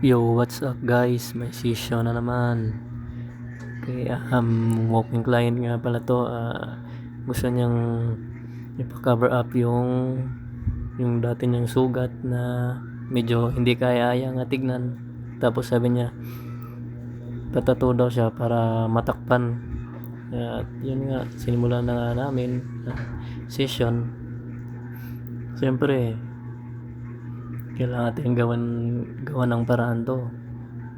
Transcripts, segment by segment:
Yo, what's up guys? May session na naman. Kaya walking client nga pala to. Gusto niyang ipa-cover up yung dati niyang sugat na medyo hindi kaya nga tignan. Tapos sabi niya, patato daw siya para matakpan. At yun nga, sinimulan na nga namin session. Siyempre, kailangan natin gawan ng paraan to.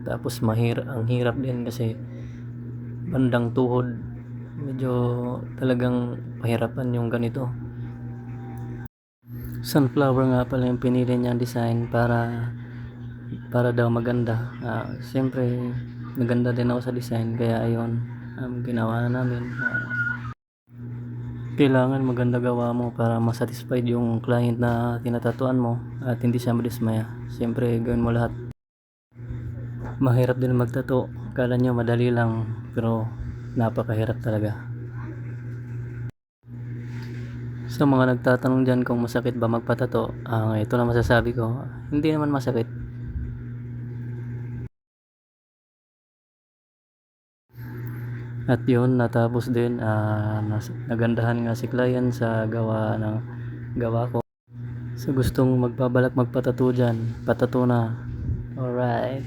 Tapos ang hirap din kasi bandang tuhod, medyo talagang pahirapan yung ganito. Sunflower nga pala yung pinili niyang design para daw maganda. Siyempre maganda din ako sa design, kaya ayun, ginawa na namin. Kailangan maganda gawa mo para masatisfied yung client na tinatatuan mo at hindi siya madismaya. Siyempre gawin mo lahat. Mahirap din magtato. Kala nyo madali lang, pero napakahirap talaga. Sa mga nagtatanong dyan kung masakit ba magpatato, ito na masasabi ko, hindi naman masakit. At yun, natapos din, nagandahan nga si client sa gawa ko. Sa gustong magpabalak magpatato dyan, patato na. Alright.